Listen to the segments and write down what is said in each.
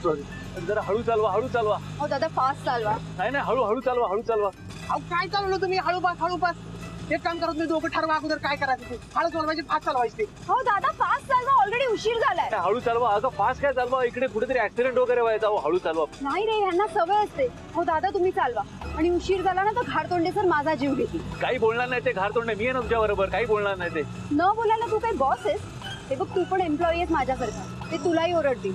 Sorry, जरा हळू चालवा, हळू चालवा. हो दादा फास्ट चालवा. नाही हळू हळू चालवा, हळू चालवा. अहो काय चालवलं तुम्ही? हळू बस. एक काम करत नाही, दोघं ठरवा अगोदर काय करायचं ते. हळू चालवायची, फास्ट चालवायची. हो दादा फास्ट चालवा, ऑलरेडी उशीर झालाय. हळू चालवा. अगं फास्ट काय चालवा, इकडे कुठेतरी ऍक्सिडेंट वगैरे व्हायचा. हळू चालवा. नाही रे, ह्यांना सवय असते. हो दादा तुम्ही चालवा, आणि उशीर झाला ना तर घारतोंडे सर माझा जीव घेतील. काही बोलणार नाही ते घारतोंडे. मी आहे ना तुझ्या बरोबर, काही बोलणार नाही ते. न बोलायला तू काही बॉस आहेस? हे बघ तू पण एम्प्लॉई आहेस माझ्यासारखा, ते तुलाही ओरडतील.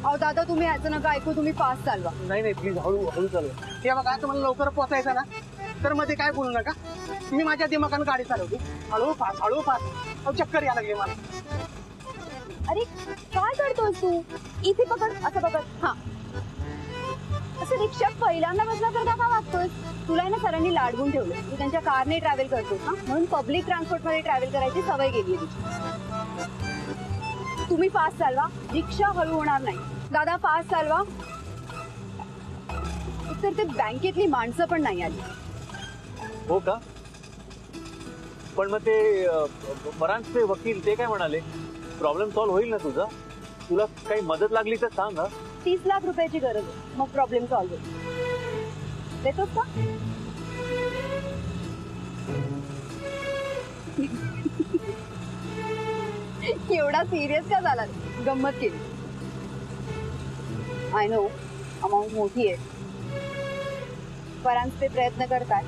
अहो दादा तुम्ही ह्याचं नका ऐकू, तुम्ही फास्ट चालवा. नाही प्लीज हळू हळू चालवा. हे बघा, तुम्हाला लवकर पोहोचायचं ना तर मध्ये काय बोलू नका. मी माझ्या दिमागानं गाडी चालवते. हळू फास्ट. अहो चक्कर या लागली मला. अरे काय करतोस तू? इथे पकड, असं पकड. हा असं रिक्षात पहिल्यांदा बसल्यासारखा का वागतोय? तुला ना सरांनी लाडवून ठेवलं, तू त्यांच्या कारने ट्रॅव्हल करतोस ना, म्हणून पब्लिक ट्रान्सपोर्ट मध्ये ट्रॅव्हल करायची सवय गेली आहे तुझी. तुम्ही फास्ट चालवा, रिक्षा हळू होणार नाही. दादा फास्ट चालवा. तर ते बँकेतली माणसं पण नाही आली. हो का? पण मग ते मरांचे वकील ते काय म्हणाले? प्रॉब्लेम सॉल्व्ह होईल ना तुझा? तुला काही मदत लागली तर सांग. 30 लाख रुपयाची गरज आहे, मग प्रॉब्लेम सॉल्व्ह होईल. देतोस का? एवढा सिरियस का झाला? गंमत केली. आय नो अमाऊंट मोठी आहे. परांजपे प्रयत्न करतात,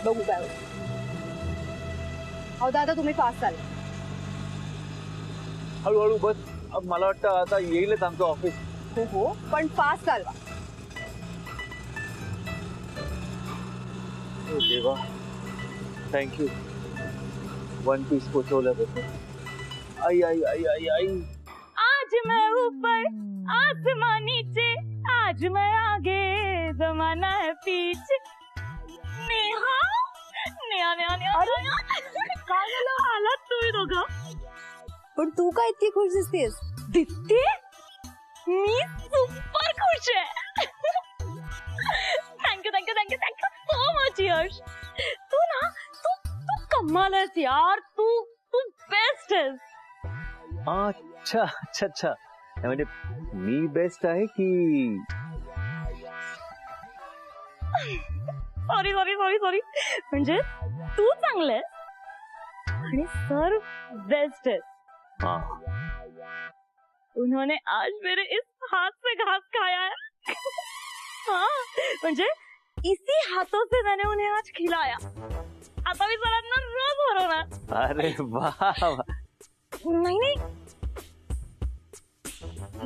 बघू काय होतं. हो दादा तुम्ही फास्ट चाल. हळूहळू बस. मला वाटतं आता येईलच आमचं ऑफिस. हो पण फास्ट चालवा. देवा थँक्यू. 1 पीस पोचवल्याबद्दल. आई आई आई आई आई. आज मैं ऊपर आसमां नीचे, आज मैं आगे जमाना है पीछे. नेहा नेहा नेहा नेहा काय झालं? आलात तुम्ही दोघं? पण तू काय इतकी खुश दिसतेस? दिसते मी सुपर खुश आहे. Thank you thank you thank you thank you so much Yash. तू ना तू तू कमाल आहेस यार. तू तू बेस्ट आहेस. अच्छा अच्छा अच्छा. म्हणजे मी बेस्ट आहे की? Sorry sorry sorry sorry. म्हणजे तू चांगलं आहेस आणि सर बेस्ट है. हाँ. उन्होंने आज मेरे इस हाथ से घास खाया है. हाँ म्हणजे इसी हाथों से मैंने उन्हें आज खिलाया. आता मी सरांना रोज भरवणार. अरे वाह. नाही नाही,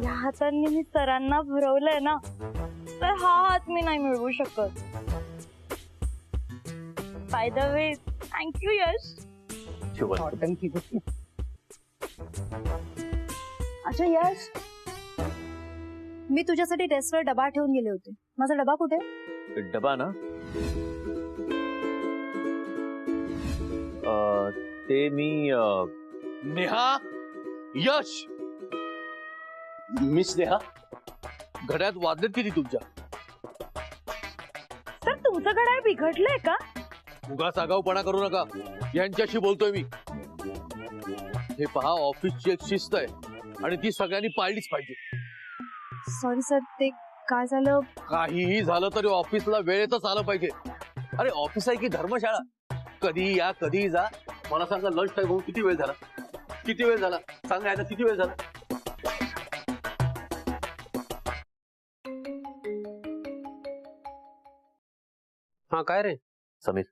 या हातांनी मी सरांना भरवलंय ना, तर हा हात मी नाही मिळवू शकत. बाय द वे थँक्यू यश. अच्छा यश, मी तुझ्यासाठी डेस्कवर डबा ठेवून गेले होते. माझा डबा कुठे? डबा ना, ते मी नेहा, यश, मिस नेहा, घड्यात वाजलेत किती तुमच्या? सर तुमचं घड्याळ बिघडलंय का? उगाच आगाऊपणा करू नका. यांच्याशी बोलतोय मी. हे पहा, ऑफिसची एक शिस्त आहे आणि ती सगळ्यांनी पाळलीच पाहिजे. सॉरी सर, ते काय झालं? काहीही झालं तरी ऑफिसला वेळेतच आलं पाहिजे. अरे ऑफिस आहे की धर्मशाळा? कधी या कधी जा. मला सांगा, लंच टाइम होऊन किती वेळ झाला? किती वेळ झाला सांगा, याचा किती वेळ झाला? हा काय रे समीर,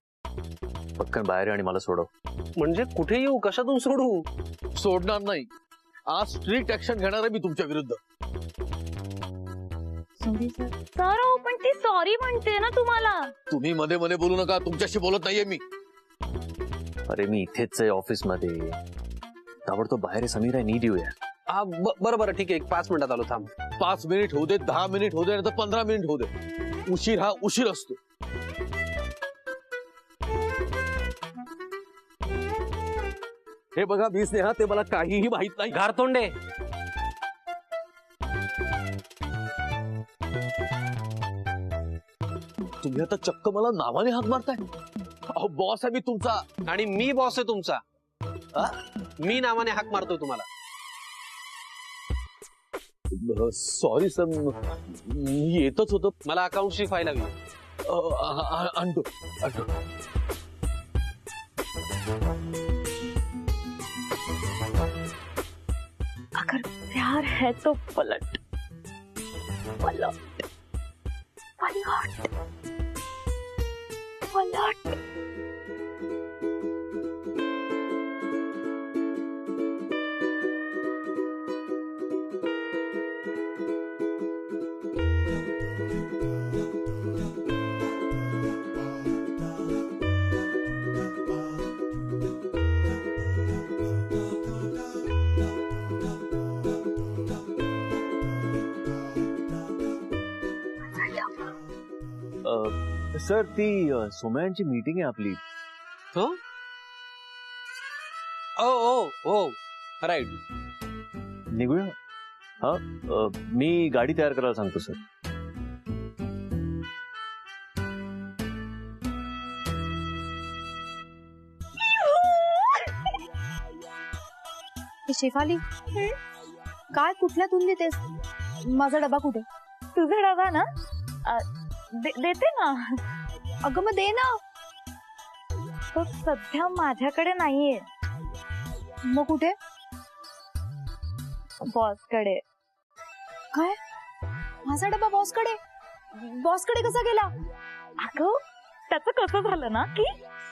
पटकन बाहेर आणि मला सोडव. म्हणजे कुठे येऊ, कशातून सोडू? सोडणार नाही. आज स्ट्रिक्ट ऍक्शन घेणार आहे मी तुमच्या विरुद्ध. Sorry sir. सर हो, पण ती सॉरी म्हणते ना तुम्हाला. तुम्ही मध्ये मध्ये बोलू नका. तुमच्याशी बोलत नाहीये मी. अरे मी इथेच आहे ऑफिस मध्ये. ताबडतोब बाहेर आहे समीर. आहे नीट येऊया. हा बरं बरं ठीक आहे, 5 मिनिटात आलो. थांब. 5 मिनिट होऊ दे, 10 मिनिट होऊ दे, नाही तर 15 मिनिट होऊ दे. उशीर हा उशीर असतो. हे बघा मिस नेहा, ते मला काहीही माहित नाही. घारतोंडे, तुम्ही आता चक्क मला नावाने हाक मारताय. अहो बॉस आहे मी तुमचा. आणि मी बॉस आहे तुमचा. मी नावाने हाक मारतोय तुम्हाला. सॉरी सर, मी येतच होतो. मला अकाउंटची फाईल हवी. आणतो आणतो. अगर प्यार है तो पलट पलट पलट पलट. सर ती सोमयांची मीटिंग आहे आपली. हो ओ ओ ओ राईट. निघूया. हा मी गाडी तयार करायला सांगतो सर. शेफाली काय कुठल्या तून देतेस? माझा डबा कुठे? तुझा डबा ना देते ना. अगं मग दे ना. तो सध्या माझ्याकडे नाहीये. मग कुठे? बॉसकडे. काय? माझा डबा बॉसकडे? बॉसकडे कसा गेला? अगं त्याचं कसं झालं ना की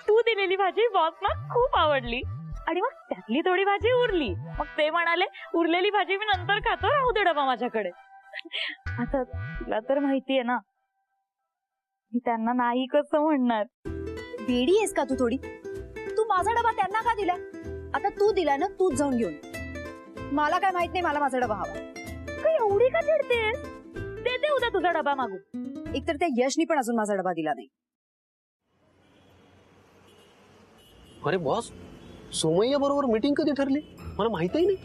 तू दिलेली भाजी बॉसना खूप आवडली आणि मग त्यातली थोडी भाजी उरली. मग ते म्हणाले उरलेली भाजी मी नंतर खातो, राहू दे डबा माझ्याकडे. आता तुला तर माहितीये ना मी त्यांना नाही कसं म्हणणार. वेडी आहेस का तू थोडी? तू माझा डबा त्यांना का दिला? आता तू दिला ना, तूच जाऊन घेऊन. मला काय माहित नाही, मला माझा डबा हवा. काही एवढी का चिडतेस? देते उद्या तुझा डबा मागू. एकतर त्या यशनी पण अजून माझा डबा दिला नाही. अरे बॉस, सोमय्या बरोबर मीटिंग कधी ठरली? मला माहितही नाही.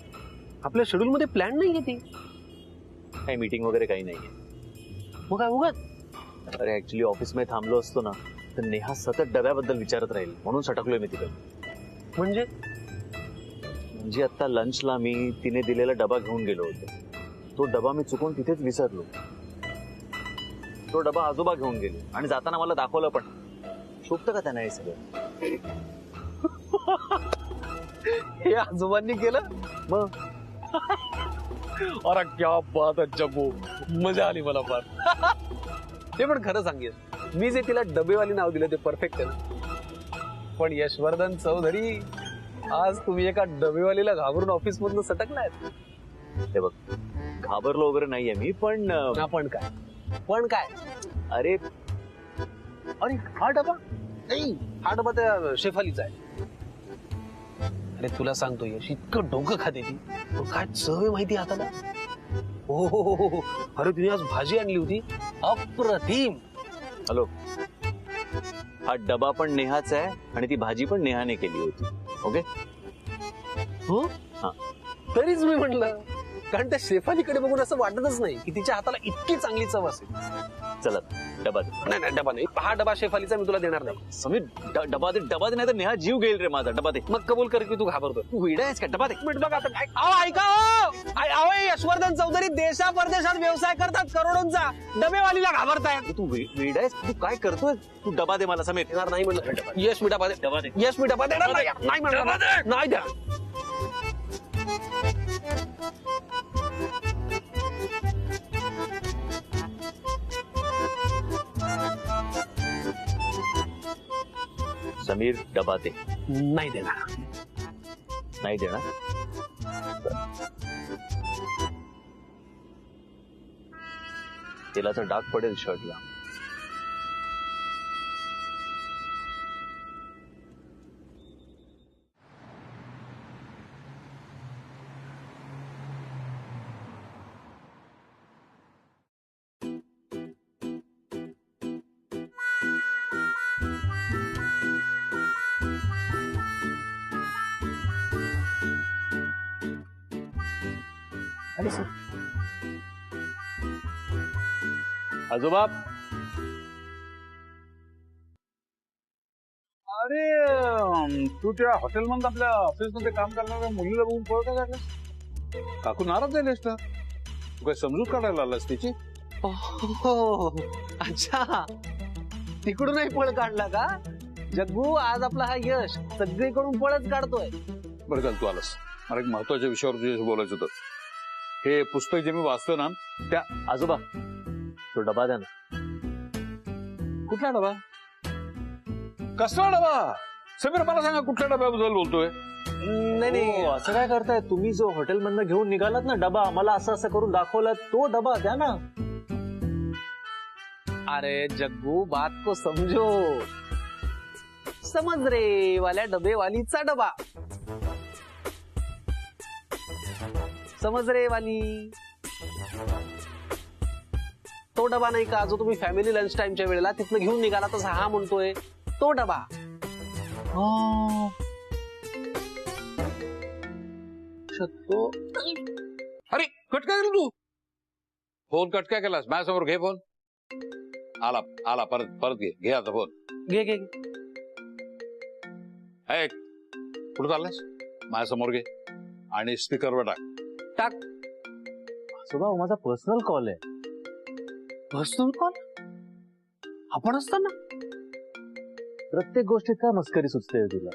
आपल्या शेड्यूल मध्ये प्लॅन नाही ती. काही मीटिंग वगैरे काही नाहीये. मग काय उगाच? अरे ऍक्च्युली ऑफिस मध्ये थांबलो असतो ना तर नेहा सतत डब्याबद्दल विचारत राहील, म्हणून सटकलोय मी तिकडे. म्हणजे आता लंचला मी तिने दिलेला डबा घेऊन गेलो होतो. तो डबा मी चुकून तिथेच विसरलो. तो डबा आजोबा घेऊन गेले आणि जाताना मला दाखवलं पण. शोभतं का त्यांना हे सगळं? हे आजोबांनी केलं मग अरे क्या बात आहे जब्बू, मजा आली मला फार. ते पण खरं सांगेल, मी जे तिला डबेवाली नाव दिलं ते परफेक्ट आहे ना. पण यशवर्धन चौधरी, आज तुम्ही एका डबेवालीला घाबरून ऑफिस मधून सटकलाय. ते बघ, घाबरलो वगैरे नाहीये मी, पण पण काय अरे अरे हा डबा नाही, हा डबा त्या शेफालीचा आहे. अरे तुला सांगतो यश, इतकं डोकं खाते ती, पण काय चव आहे माहिती हाताला. हो, अरे तिने आज भाजी आणली होती अप्रतिम. हॅलो, हा डबा पण नेहाचा आहे आणि ती भाजी पण नेहाने केली होती. ओके. हो हा. तरीच मी म्हटलं, कारण त्या शेफालीकडे बघून असं वाटतच नाही की तिच्या हाताला इतकी चांगली चव असेल. चला डबा दे. नाही डबा नाही, हा डबा शेफालीचा मी तुला देणार नाही. समीर डबा दे नाही तर नेहा जीव घेईल रे माझा. डबा दे. मग कबूल कर की तू घाबरतो. तू वेडा आहेस का? डबा दे. मिनिट बघ आता. ऐका यशवर्धन चौधरी देशा परदेशात व्यवसाय करतात करोडोंचा, डबेवालीला घाबरतायत. तू वेडा आहेस? तू काय करतोय? तू डबा दे मला. समीर देणार नाही म्हणलं. यश मी डबा दे. डबा दे. यश मी डबा देणार नाही. नाही म्हणणार. नाही द्या. समीर डबा दे. नाही देणार. नाही देणार. तेलाचा डाग पडेल शर्टला. आजोबा, अरे तू त्या हॉटेलमध्ये आपल्या ऑफिस मध्ये काम करणाऱ्या मुलीला बघून पळत का? काकू नाराज झाले असतात. तू काय समजूत काढायला आलास तिची? हो अच्छा, तिकडूनही पळ काढला का जग्गू? आज आपला हा यश सगळीकडून पळच काढतोय. बरं झालं तू आलास. मला एक महत्वाच्या विषयावर तुझ्याशी बोलायचं होतं. हे पुस्तक जे मी वाचतो ना त्या आजोबा तो डबा द्या ना. कुठला डबा? कसला डबा? समीर मला सांगा कुठल्या डब्याबद्दल बोलतोय? नाही हो, असं काय करताय तुम्ही? जो हॉटेल मधनं घेऊन निघालात ना डबा, आम्हाला असं असं करून दाखवला, तो डबा द्या ना. अरे जग्गू, बात को समझो. समझ रे वाल्या डबे वालीचा डबा. समझ रे वाली. तो डबा नाही का जो तुम्ही फॅमिली लंच टाइमच्या वेळेला तिथनं घेऊन निघाला, तसा हा म्हणतोय तो डबा. तो अरे कट काय केलं तू? फोन कट काय केलास? माझ्यासमोर घे फोन. आला आला, परत परत घे आता फोन. घे घे. कुठं चाललास? माझ्यासमोर घे आणि स्पीकरवर टाक. टाक. आजोबा माझा पर्सनल कॉल आहे. Personal call? आपण असताना प्रत्येक गोष्टीत काय मस्करी सुचते तुला?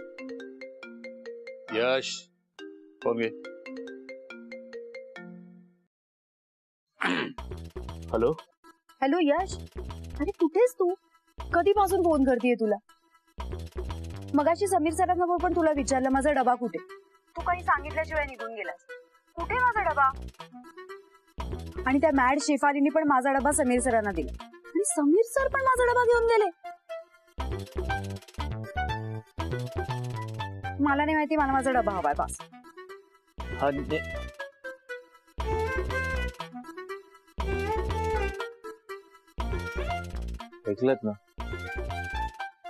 यश फोन घे. हॅलो हॅलो यश, अरे कुठेस तू? कधीपासून फोन करतेय तुला? मगाशी समीर सरांबरोबर पण तुला विचारलं माझा डबा कुठे, तू काही सांगितल्याशिवाय निघून गेलास. कुठे माझा डबा? आणि त्या मॅड शेफालीने पण माझा डबा समीर सरांना दिला आणि समीर सर पण माझा डबा घेऊन गेले. मला नाही माहिती, मला माझा डबा हवाय बस. हा ऐकलत ना?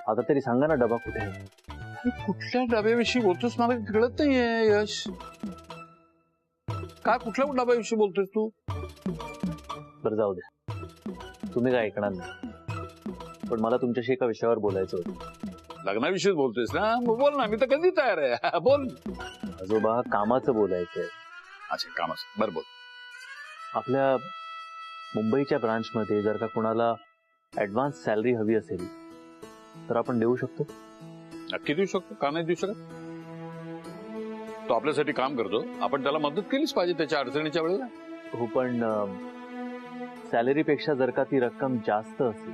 आता तरी सांगा ना डबा कुठे आहे? कुठल्या डब्याविषयी बोलतोस मला कळत नाहीये यश. काय कुठल्या डब्याविषयी बोलतोस तू? बरं जाऊ द्या, तुम्ही काय ऐकणार नाही. पण मला तुमच्याशी एका विषयावर बोलायचं होतं. लग्नाविषयी बोलतोयस ना? मग बोल ना, मी तर कधी तयार आहे. बोल. आजोबा कामाचं बोलायचंय. अच्छा कामाचं, बरं बोल. आपल्या मुंबईच्या ब्रांच मध्ये जर का कोणाला ऍडव्हान्स सॅलरी हवी असेल तर आपण देऊ शकतो. नक्की देऊ शकतो, का नाही देऊ शकत? तो आपल्यासाठी काम करतो, आपण त्याला मदत केलीच पाहिजे त्याच्या अडचणीच्या वेळेला. हो पण सॅलरी पेक्षा जर का ती रक्कम जास्त असेल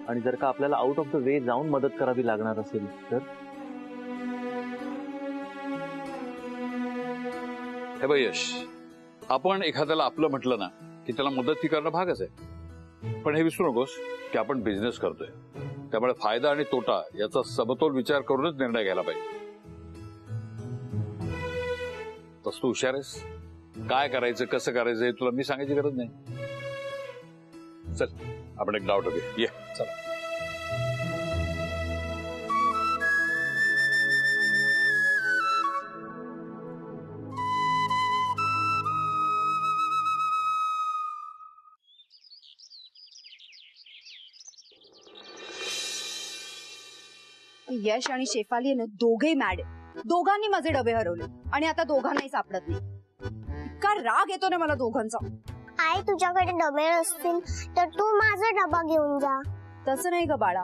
आणि जर का आपल्याला आउट ऑफ द वे जाऊन मदत करावी लागणार असेल तर? हे बघ यश, आपण एखाद्याला आपलं म्हटलं ना की त्याला मदत करणं भागच आहे. पण हे विसरू नकोस की आपण बिझनेस करतोय, त्यामुळे फायदा आणि तोटा याचा समतोल विचार करूनच निर्णय घ्यायला पाहिजे. तस तू हुशार आहेस. काय करायचं कसं करायचं हे तुला मी सांगायची गरज नाही. चल आपण एक डाव टाकूया. ये चला. यश आणि शेफाली आहे ना, दोघे मॅड आहे. दोघांनी माझे डबे हरवले आणि आता दोघांनाही सापडत नाही. इतका राग येतो ना मला दोघांचा. आई तुझ्याकडे डबे असतील तर तू माझा डबा घेऊन जा. तसं नाही ग बाळा,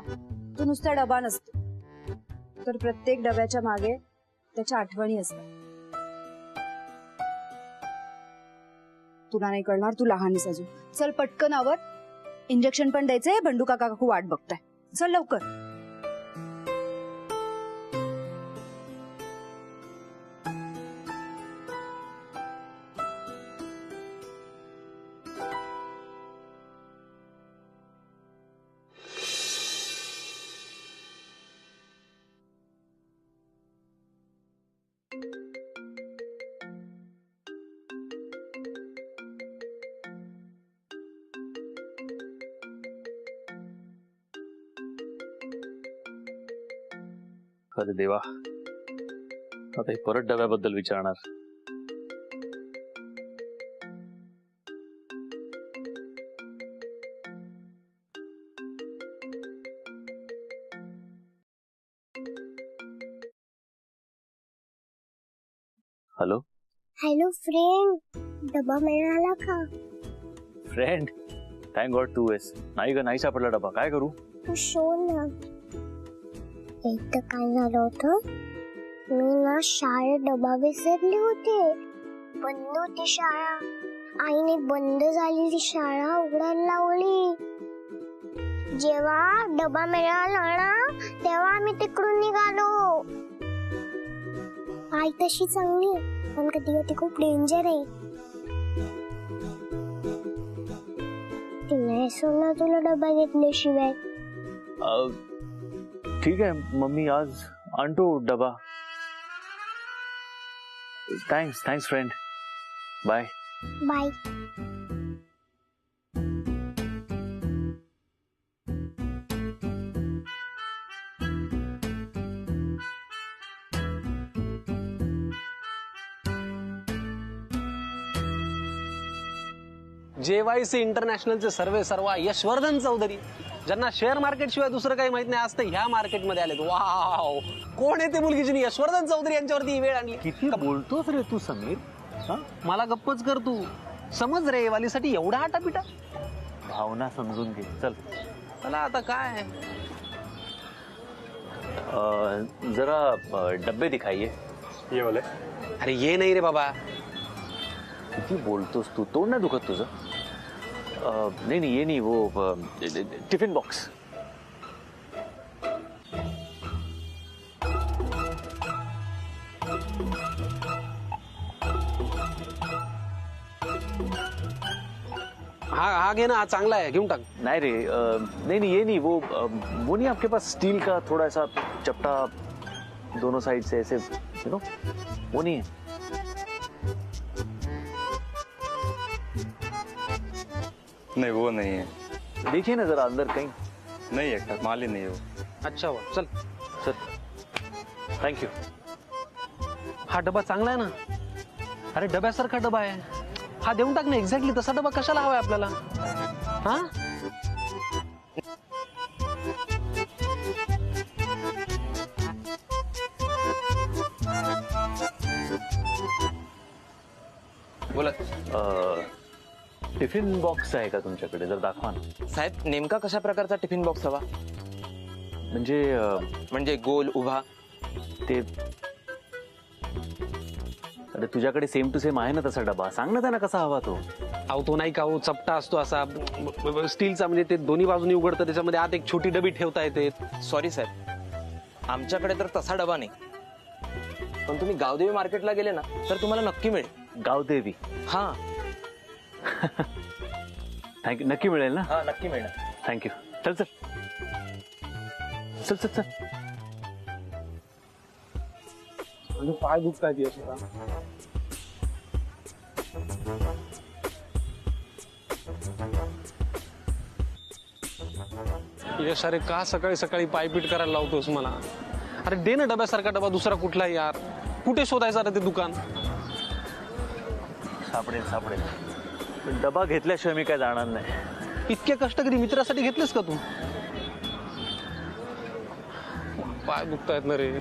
तू नुसता डबा नसतो, तर प्रत्येक डब्याच्या मागे त्याच्या आठवणी असतात. तुला नाही कळणार, तू लहानच अजून. चल पटकन आवर, इंजेक्शन पण द्यायचंय. बंडू काका काकू वाट बघताय. चल लवकर. अरे देवा, आता हे परत डब्याबद्दल विचारणार. हॅलो हॅलो फ्रेंड, डबा मिळाला का? फ्रेंड, थँक गॉड तू आहेस. नाही ग, नाही सापडला डबा. काय करू? तू शोध ना. एकदा काय झालं होतं, मी ना शाळेत डबा विसरले होते. बंद होती शाळा. आईने बंद झालेली शाळा उघडायला लावली. जेव्हा डबा मिळाला ना तेव्हा आम्ही तिकडून निघालो. आई तशी चांगली आहे, पण कधी कधी खूप डेंजर आहे. ती नाही सोडणार तुला डबा घेतल्याशिवाय. ठीक आहे मम्मी, आज आणतो डबा. Thanks friend. Bye. Bye. JYC इंटरनॅशनलचे सर्वे सर्वा यशवर्धन चौधरी, ज्यांना शेअर मार्केट शिवाय दुसरं काही माहित नाही, आज ते ह्या मार्केटमध्ये आलेत. वाव, कोण आहे ते मुलगी जिने यशवर्धन चौधरी यांच्यावरती ही वेळ आणली? किती बोलतोस रे तू समीर? हा? मला गप्पच कर तू. समज रे, वालीसाठी एवढा आटापिटा. भावना समजून घे. चल चला आता काय, जरा डब्बे दिखाइए. ये वाले. अरे ये नाही रे बाबा. किती बोलतोस तू? तोंड नाही दुखत तुझं? नहीं ये नहीं, वो टिफिन बॉक्स. हा घे ना, हा चांगला आहे, घेऊन टाक. नहीं रे, नहीं ये नहीं, वो नहीं आपके पास स्टील का थोड़ा सा चपटा दोनों साइड से ऐसे, यू नो, वो नहीं है? नहीं वो नहीं है. देखिए ना जरा अंदर कहीं. नहीं है, माल ही नहीं है वो. अच्छा हुआ, चल. Sir thank you. हा डबा चांगला आहे ना. अरे डब्यासारखा डबा आहे हा, देऊन टाक ना. एक्झॅक्टली तसा डबा कशाला हवाय आपल्याला? हा, बोला टिफिन बॉक्स आहे का तुमच्याकडे? जर दाखवा ना. साहेब, नेमका कशा प्रकारचा टिफिन बॉक्स हवा? म्हणजे गोल, उभा? ते अरे तुझ्याकडे सेम टू सेम आहे ना तसा डबा. सांग ना त्यांना कसा हवा तो. अहो तो नाही का, हो चपटा असतो असा स्टीलचा, म्हणजे ते दोन्ही बाजूनी उघडतं, त्याच्यामध्ये आत एक छोटी डबी ठेवता येते. सॉरी साहेब, आमच्याकडे तर तसा डबा नाही. पण तुम्ही गावदेवी मार्केटला गेले ना तर तुम्हाला नक्की मिळेल. गावदेवी? हा थँक्यू. नक्की मिळेल ना? हा नक्की मिळेल. थँक्यू. चल चल चल चल चल. पाय दुखतायत. यश, अरे का सकाळी सकाळी पायपीट करायला लावतोस मला? अरे दे ना डब्यासारखा डबा दुसरा कुठला यार. कुठे शोधायचं रे ते दुकान? सापडेल सापडेल. पण डबा घेतल्याशिवाय मी काय जाणार नाही. इतके कष्ट कधी मित्रासाठी घेतलेस का तू? पाय दुखतायत ना रे.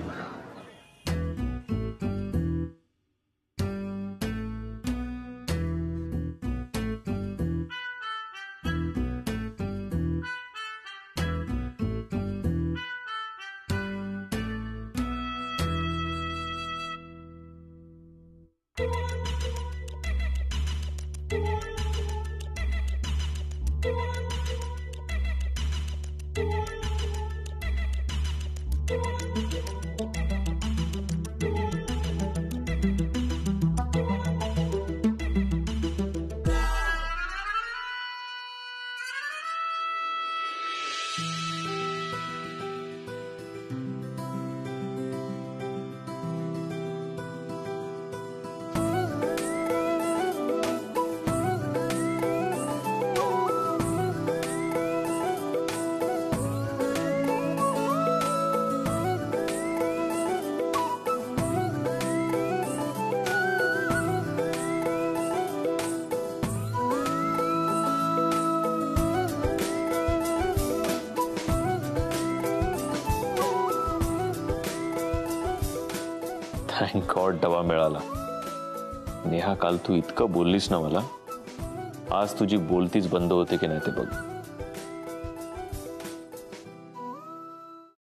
थँक गॉड डबा मिळाला. नेहा, काल तू इतकं बोललीस ना मला, आज तुझी बोलतीच बंद होते की नाही ते बघ.